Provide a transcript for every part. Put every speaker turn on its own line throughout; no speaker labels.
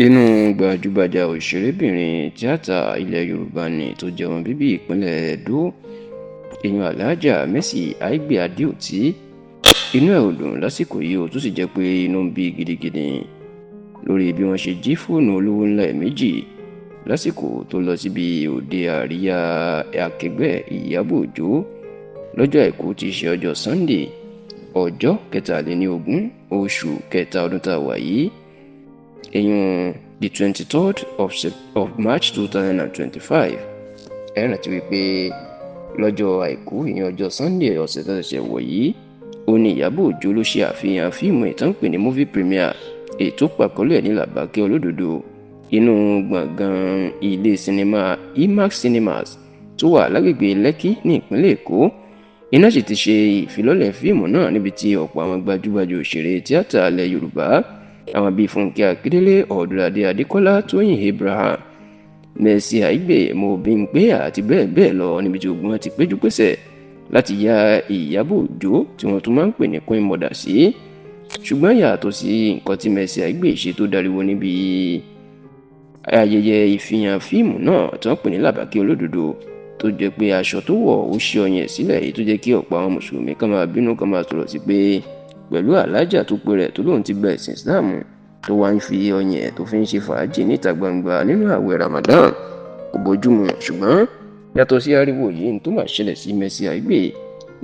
Inú gbajúgbajà òṣèrébìnrin tíátà ilẹ̀ Yorùbá ni tó jẹ́ ọmọ bíbí ìpínlẹ̀ Edo, ìyẹn Alhaja Mercy Aigbe Adeoti. Inú ẹ̀ ò dùn lásìkò yìí ó tún sì jẹ́ pé inú ń bí gidigidi lórí bí wọ́n ṣe jí fóònù olówó ńlá ẹ̀ méjì lásìkò tó lọ síbi òde àríyá akẹgbẹ́ Ìyábọ̀ Òjó lọ́jọ́ àìkú tí í ṣe ọjọ́ Sunday ọjọ́ 23 oṣù kẹta ọdún tá a wà yìí, èyàn the 23rd of March 2025. ẹ rántí wípé lọ́jọ́ àìkú ìyẹn ọjọ́ Sunday ọ̀sẹ̀ tó ṣẹ̀ṣẹ̀ wọ̀ yìí ó ní Ìyábọ̀ Òjó ló ṣe àfihàn fíìmù ìtàn pè ní movie premiere ètò pàkọ́lé ẹ̀ ní Làbákẹ́ Olódodo inú gbọ̀ngàn ilé sinimá IMAX Cinemas tó wà lágbègbè Lẹ́kí ní ìpínlẹ̀ Èkó. Iná sì ti ṣe ìfilọ́lẹ̀ fíìmù náà níbi tí ọ̀pọ̀ àwọn gbajúgbajà òṣèré tíátà ilẹ̀ Yorùbá àwọn bíi Fúnkẹ́ Akíndélé, Ọ̀dúnládé Adékọ́lá, Tóyìn Abraham, Mercy Aigbe, Mobímpé àti bẹ́ẹ̀ bẹ́ẹ̀ lọ níbi tí ogun wọn ti péjú pésẹ̀ láti ya Ìyábọ̀ Òjó tí wọ́n tún máa ń pè ní Queen Mother sí. Ṣùgbọ́n yàtọ̀ sí nǹkan tí Mercy Aigbe ṣe tó dariwo níbi ayẹyẹ ìfihàn fíìmù náà tí wọ́n pè ní Làbákẹ́ Olódodo tó jẹ́ pé aṣọ tó wọ̀ ó ṣe ọyàn sílẹ̀ èyí tó jẹ́ kí ọ̀pọ̀ àwọn mùsùlùmí kan máa bínú kan máa sọ̀rọ̀ sí pé pẹ̀lú Alhaja tó pe rẹ̀ tó lóun ti gba ẹ̀sìn Islam tó wá ń fi ọyàn tó fi ń ṣe fàájì níta gbangba nínú ààwẹ̀ Ramadan kò bójúmu. Ṣùgbọ́n yàtọ̀ sí ariwo yìí tó máa ṣẹlẹ̀ sí Mercy Aigbe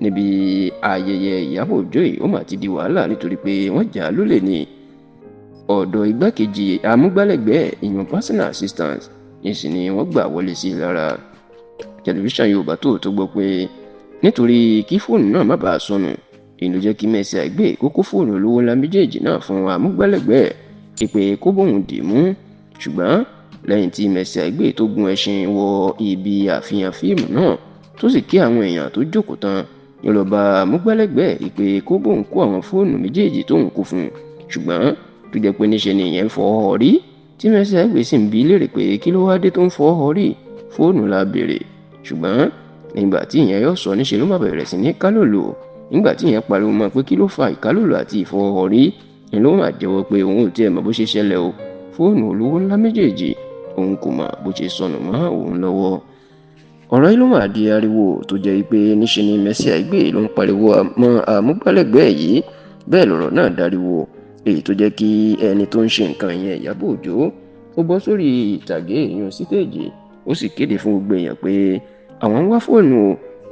níbi ayẹyẹ Ìyábọ̀ Òjó yìí ó máa ti di wàhálà nítorí pé wọ́n jà á lólè ní ọ̀dọ̀ igbákejì amúgbálẹ́gbẹ̀ẹ́ ìyẹn personal assistant ìsìn ni wọ́n gbà wọlé sí lára. Tẹlifíṣàn Yorùbá Tòótọ́ gbọ́ pé nítorí kí fóònù náà má bàa sọnù èyí ló jẹ́ kí Mercy Aigbe kó fóònù olówó ńlá méjèèjì náà fún amúgbálẹ́gbẹ̀ẹ́ ìpè kó bóun dì mú. Ṣùgbọ́n lẹ́yìn tí Mercy Aigbe tó gun ẹṣin wọ ibi àfihàn fíìmù náà tó sì kí àwọn èèyàn tó jókòó tán ló lọ bá amúgbálẹ́gbẹ̀ẹ́ ìpè kó bóun kó àwọn fóònù méjèèjì tóun kó fún un. Ṣùgbọ́n tó jẹ́ pé níṣe ni ìyẹn ń fọ́ ọ rí tí Mercy Aigbe sì ń bi léèrè pé kí ló wá dé tó ń fọ́ ọ rí fóònù la béèrè. Ṣùgbọ́n nígbà tí ìyẹn yóò sọ níṣe ló má bẹ̀rẹ̀ sí ní kálòlò. Nígbà tí ìyẹn pariwo mọ́ pé kí ló fa ìkálòlò àti ìfọwọ́rí ni ló máa jẹ́wọ́ pé òun ò tiẹ̀ mọ̀ bó ṣe ṣẹlẹ̀ o fóònù olówó ńlá méjèèjì òun kò mọ̀ bó ṣe sọnù mọ́ òun lọ́wọ́. ọ̀rọ̀ yìí ló máa di ariwo tó jẹ́ pé níṣe ni Mercy Aigbe ló ń pariwo mọ́ amúgbálẹ́gbẹ̀ẹ́ yìí bẹ́ẹ̀ lọ̀rọ̀ náà dariwo èyí tó jẹ́ kí ẹni tó ń ṣe nǹkan yẹn Ìyábọ̀ Òjó ó bọ́ sórí ìtàgé ìyún sítéèjì ó sì kéde fún gbogbo èèyàn pé àwọn ń wá fóònù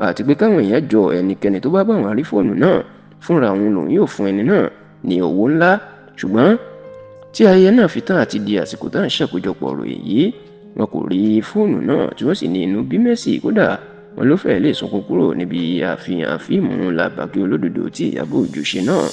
àti pé káwọn èèyàn jọ ẹnikẹ́ni tó bá bá wọn rí fóònù náà fúnra òun lòun yóò fún ẹni náà ní owó ńlá. Ṣùgbọ́n tí ayẹyẹ náà fi tán àti di àsìkò tá à ń ṣàkójọpọ̀ ọ̀rọ̀ èyí wọn kò rí fóònù náà tí wọ́n sì ní inú bí Mercy kódà wọn ló fẹ́ẹ́ lè sunkún kúrò níbi àfihàn fíìmù Làbákẹ́ Olódodo tí Ìyábọ̀ Òjó ṣe náà.